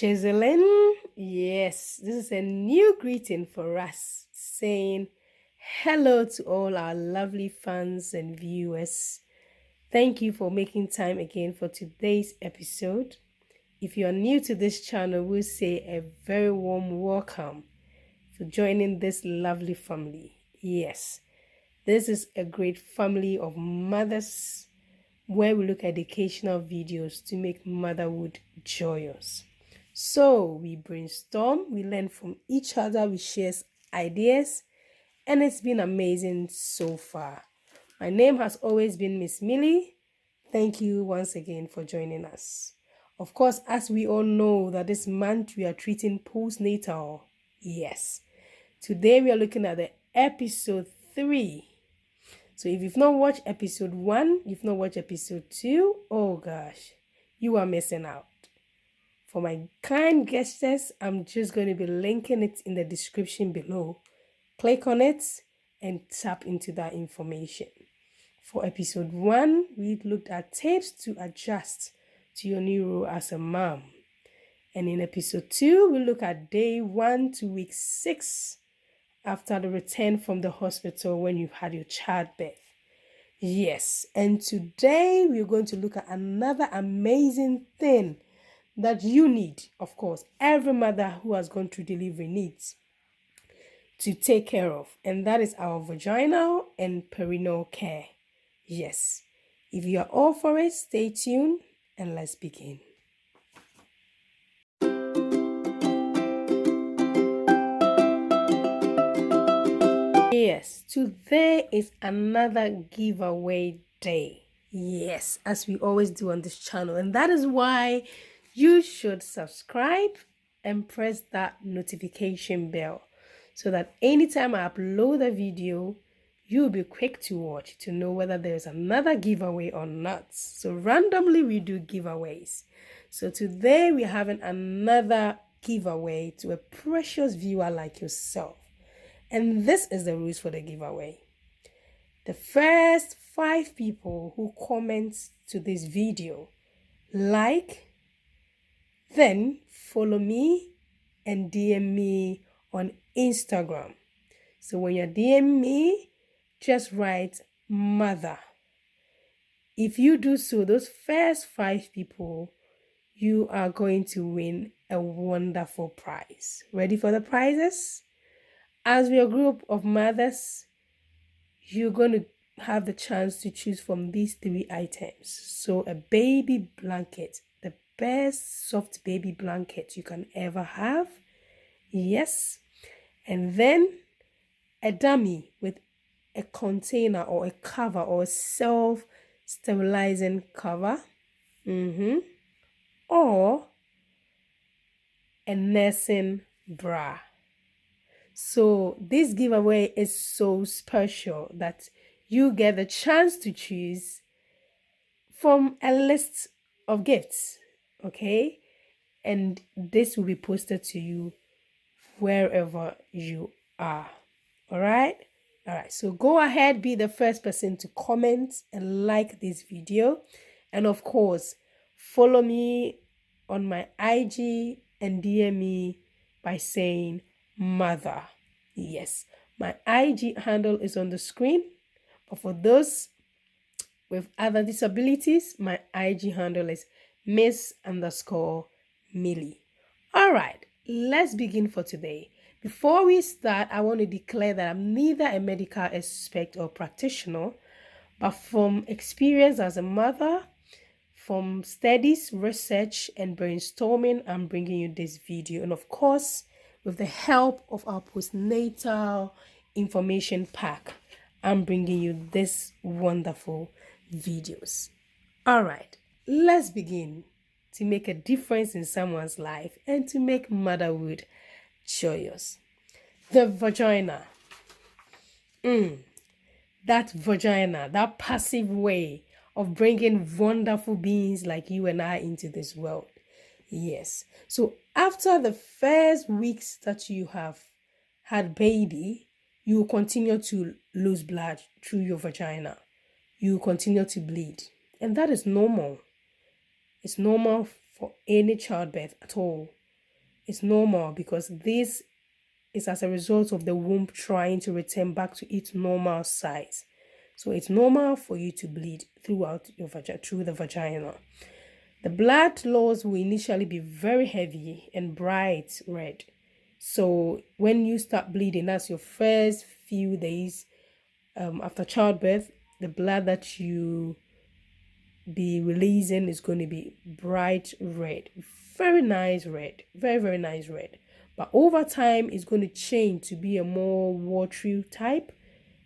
chiseling. Yes, this is a new greeting for us, saying hello to all our lovely fans and viewers. Thank you for making time again for today's episode. If you are new to this channel, we'll say a very warm welcome for joining this lovely family. Yes, this is a great family of mothers where we look at educational videos to make motherhood joyous. So we brainstorm, we learn from each other, we share ideas, and it's been amazing so far. My name has always been Miss Millie. Thank you once again for joining us. Of course, as we all know that this month we are treating postnatal. Yes. Today we are looking at the episode 3. So if you've not watched episode 1, you've not watched episode 2, oh gosh, you are missing out. For my kind guests, I'm just going to be linking it in the description below. Click on it and tap into that information. For episode 1, we looked at tips to adjust to your new role as a mom. And in episode 2, we look at day 1 to week 6 after the return from the hospital when you've had your childbirth. Yes, and today we're going to look at another amazing thing that you need, of course, every mother who has gone through delivery needs to take care of, and that is our vaginal and perineal care. Yes, if you are all for it, stay tuned and let's begin. Yes, today is another giveaway day. Yes, as we always do on this channel, and that is why you should subscribe and press that notification bell so that anytime I upload a video, you'll be quick to watch to know whether there's another giveaway or not. So randomly we do giveaways. So today we're having another giveaway to a precious viewer like yourself. And this is the rules for the giveaway. The first 5 people who comment to this video, like, then follow me and DM me on Instagram. So when you're DMing me, just write mother. If you do so, those first 5 people, you are going to win a wonderful prize. Ready for the prizes? As we're a group of mothers, you're going to have the chance to choose from these 3 items. So a baby blanket, the best soft baby blanket you can ever have. Yes. And then a dummy with a container or a cover or a self-sterilizing cover. Or a nursing bra. So this giveaway is so special that you get the chance to choose from a list of gifts, okay? And this will be posted to you wherever you are. All right, so go ahead, be the first person to comment and like this video, and of course follow me on my IG and DM me by saying mother. Yes, my IG handle is on the screen, but for those with other disabilities, my IG handle is Miss_Millie. All right, let's begin for today. Before we start, I want to declare that I'm neither a medical expert or practitioner, but from experience as a mother, from studies, research, and brainstorming, I'm bringing you this video. And of course, with the help of our postnatal information pack, I'm bringing you this wonderful videos. All right, let's begin to make a difference in someone's life and to make motherhood joyous. The vagina. That vagina, that passive way of bringing wonderful beings like you and I into this world. Yes. So after the first weeks that you have had baby, you will continue to lose blood through your vagina. You will continue to bleed. And that is normal. It's normal for any childbirth at all. It's normal because this is as a result of the womb trying to return back to its normal size. So it's normal for you to bleed throughout your through the vagina. The blood loss will initially be very heavy and bright red. So when you start bleeding, that's your first few days after childbirth, the blood that you be releasing is going to be bright red, very nice red, very nice red. But over time, it's going to change to be a more watery type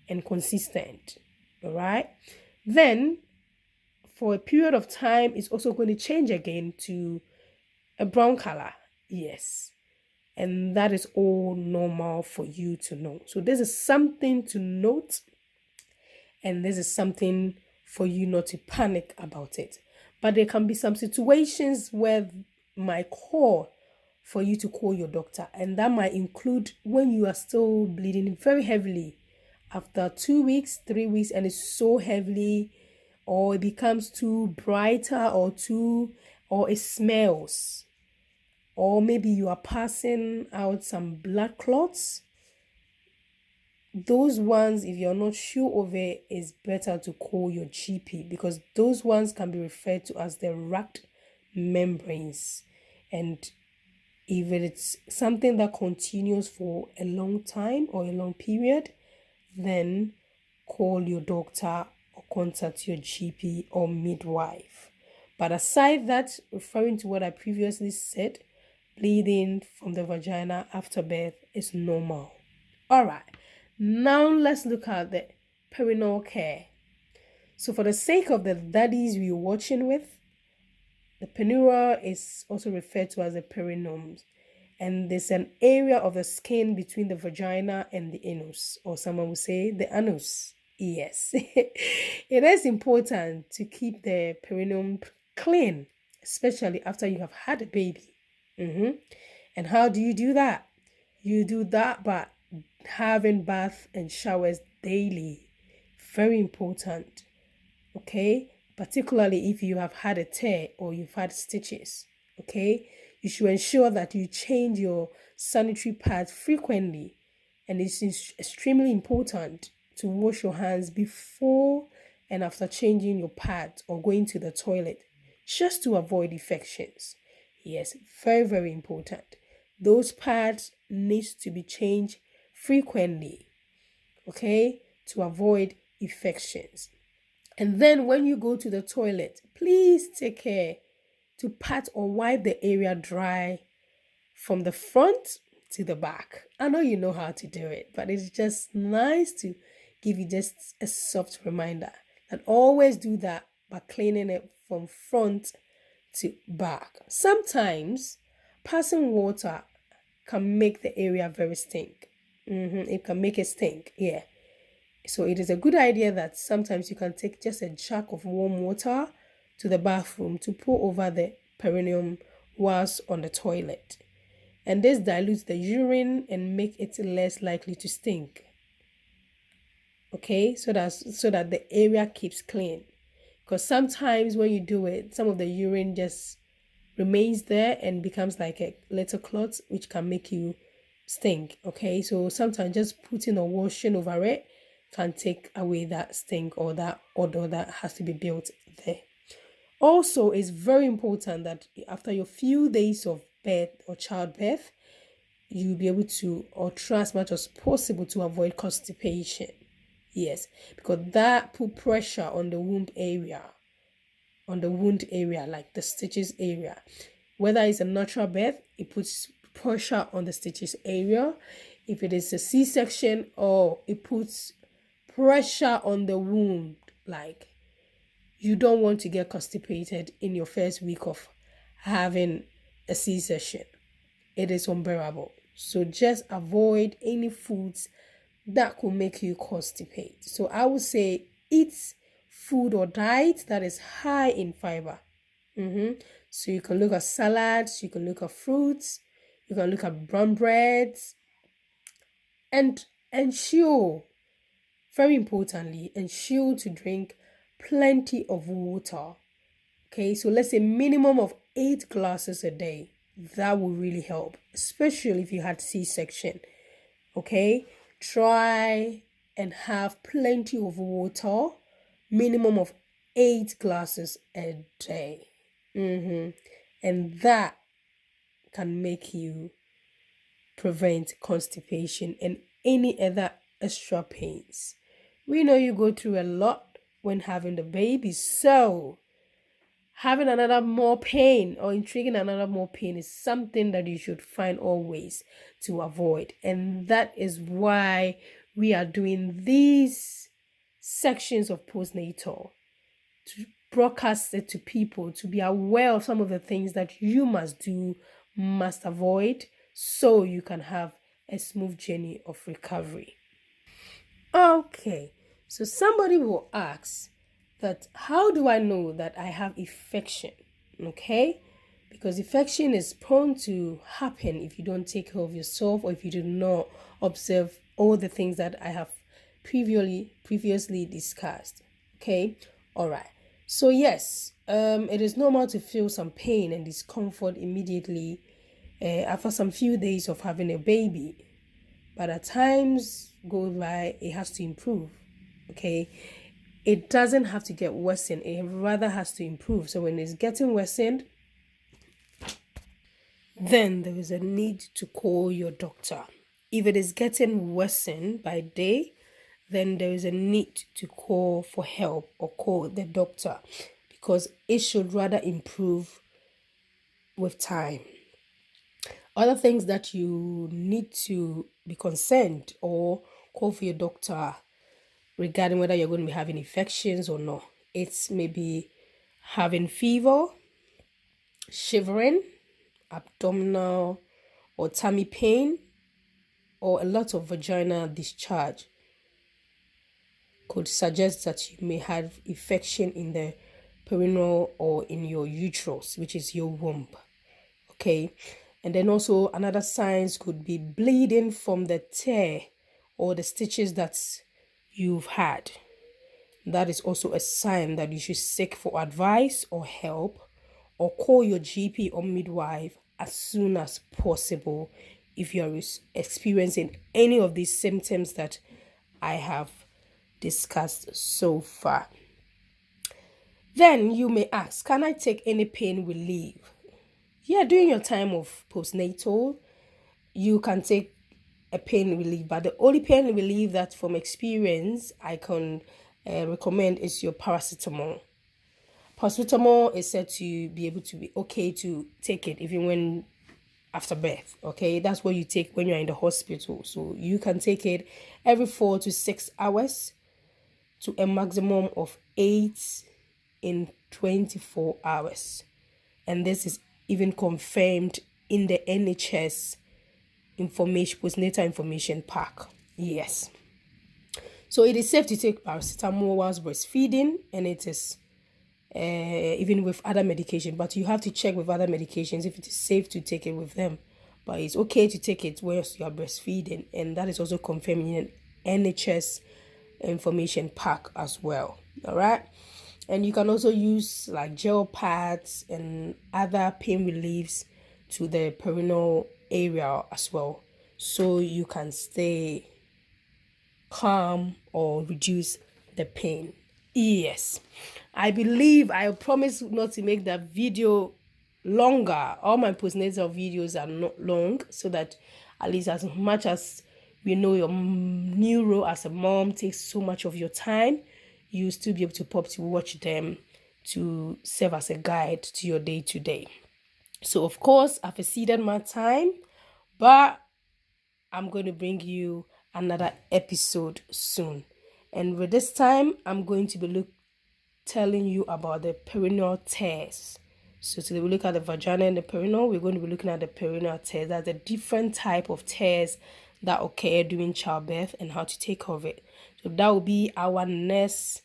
and consistent. All right. Then, for a period of time, it's also going to change again to a brown color. Yes. And that is all normal for you to know. So this is something to note. And this is something for you not to panic about it. But there can be some situations where might call for you to call your doctor. And that might include when you are still bleeding very heavily after 2 weeks, 3 weeks, and it's so heavily, or it becomes too brighter or it smells. Or maybe you are passing out some blood clots. Those ones, if you're not sure of it, it's better to call your GP, because those ones can be referred to as the racked membranes. And if it's something that continues for a long time or a long period, then call your doctor or contact your GP or midwife. But aside that, referring to what I previously said, bleeding from the vagina after birth is normal. All right. Now let's look at the perineal care. So for the sake of the daddies we're watching with, the perineal is also referred to as the perineum. And there's an area of the skin between the vagina and the anus, or someone will say the anus. Yes. It is important to keep the perineum clean, especially after you have had a baby. And how do you do that? You do that by having bath and showers daily. Very important. Okay, particularly if you have had a tear or you've had stitches. Okay, you should ensure that you change your sanitary pads frequently, and it's extremely important to wash your hands before and after changing your pads or going to the toilet, just to avoid infections. Yes, very important. Those pads needs to be changed frequently, okay, to avoid infections. And then when you go to the toilet, please take care to pat or wipe the area dry from the front to the back. I know you know how to do it, but it's just nice to give you just a soft reminder that always do that by cleaning it from front to back. Sometimes passing water can make the area very stink. It can make it stink. Yeah. So it is a good idea that sometimes you can take just a jug of warm water to the bathroom to pour over the perineum whilst on the toilet. And this dilutes the urine and make it less likely to stink. Okay, so that the area keeps clean. Because sometimes when you do it, some of the urine just remains there and becomes like a little clot, which can make you stink. Okay, so sometimes just putting or washing over it can take away that stink or that odor that has to be built there. Also, it's very important that after your few days of birth or childbirth, you'll be able to, or try as much as possible to avoid constipation. Yes, because that put pressure on the wound area, like the stitches area. Whether it's a natural birth, it puts pressure on the stitches area. If it is a C-section, or it puts pressure on the wound, like you don't want to get constipated in your first week of having a C-section. It is unbearable. So just avoid any foods that could make you constipate. So I would say eat food or diet that is high in fiber. So you can look at salads, you can look at fruits, you can look at brown breads, and ensure, very importantly, ensure to drink plenty of water. Okay, so let's say minimum of 8 glasses a day. that will really help, especially if you had C-section. Okay, try and have plenty of water, minimum of 8 glasses a day. And that can make you prevent constipation and any other extra pains. We know you go through a lot when having the baby, so having another more pain or intriguing another more pain is something that you should find always to avoid. And that is why we are doing these sections of postnatal, to broadcast it to people, to be aware of some of the things that you must do, must avoid, so you can have a smooth journey of recovery. Okay, so somebody will ask that, how do I know that I have infection? Okay, because infection is prone to happen if you don't take care of yourself, or if you do not observe all the things that I have previously discussed. Okay, all right. So yes, it is normal to feel some pain and discomfort immediately after some few days of having a baby. But as times go by, it has to improve. Okay, it doesn't have to get worsened, it rather has to improve. So when it's getting worsened, then there is a need to call your doctor. If it is getting worsened by day, then there is a need to call for help or call the doctor, because it should rather improve with time. Other things that you need to be concerned or call for your doctor regarding whether you're going to be having infections or not. It's maybe having fever, shivering, abdominal or tummy pain, or a lot of vaginal discharge could suggest that you may have infection in the perineal or in your uterus, which is your womb. Okay, and then also another signs could be bleeding from the tear or the stitches that you've had. That is also a sign that you should seek for advice or help, or call your GP or midwife as soon as possible if you are experiencing any of these symptoms that I have discussed so far. Then you may ask, can I take any pain relief? Yeah, during your time of postnatal, you can take a pain relief, but the only pain relief that from experience I can recommend is your paracetamol. Paracetamol is said to be able to be okay to take it even when after birth. Okay, that's what you take when you're in the hospital. So you can take it every 4 to 6 hours to a maximum of 8 in 24 hours. And this is even confirmed in the NHS postnatal information pack. Yes. So it is safe to take paracetamol whilst breastfeeding, and it is even with other medication, but you have to check with other medications if it is safe to take it with them. But it's okay to take it whilst you are breastfeeding, and that is also confirmed in an NHS information pack as well. All right. And you can also use like gel pads and other pain reliefs to the perineal area as well, so you can stay calm or reduce the pain. Yes, I believe I promise not to make that video longer. All my postnatal videos are not long, so that at least as much as we know your new role as a mom takes so much of your time, you still be able to pop to watch them to serve as a guide to your day-to-day. So of course I've exceeded my time, but I'm going to bring you another episode soon. And with this time, I'm going to be telling you about the perineal tears. So today we look at the vagina and the perineal. We're going to be looking at the perineal tears. That's a different type of tears that occur during childbirth and how to take care of it. So that will be our next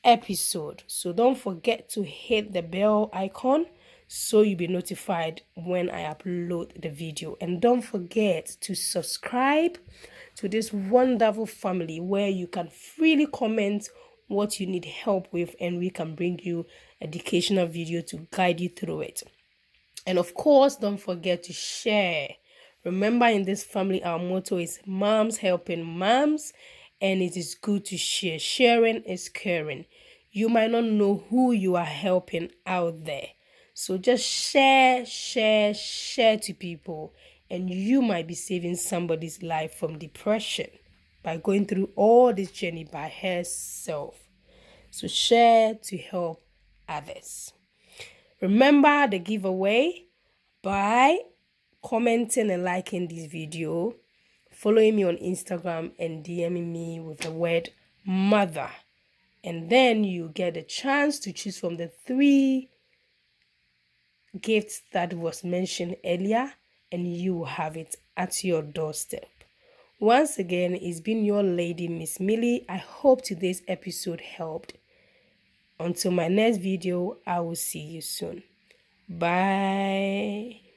episode. So don't forget to hit the bell icon so you'll be notified when I upload the video. And don't forget to subscribe to this wonderful family where you can freely comment what you need help with, and we can bring you educational video to guide you through it. And of course, don't forget to share. Remember, in this family, our motto is moms helping moms, and it is good to share. Sharing is caring. You might not know who you are helping out there. So just share, share, share to people, and you might be saving somebody's life from depression by going through all this journey by herself. So share to help others. Remember the giveaway by commenting and liking this video, following me on Instagram, and DMing me with the word mother. And then you get a chance to choose from the 3 gifts that was mentioned earlier, and you will have it at your doorstep. Once again, it's been your lady, Miss Millie. I hope today's episode helped. Until my next video, I will see you soon. Bye.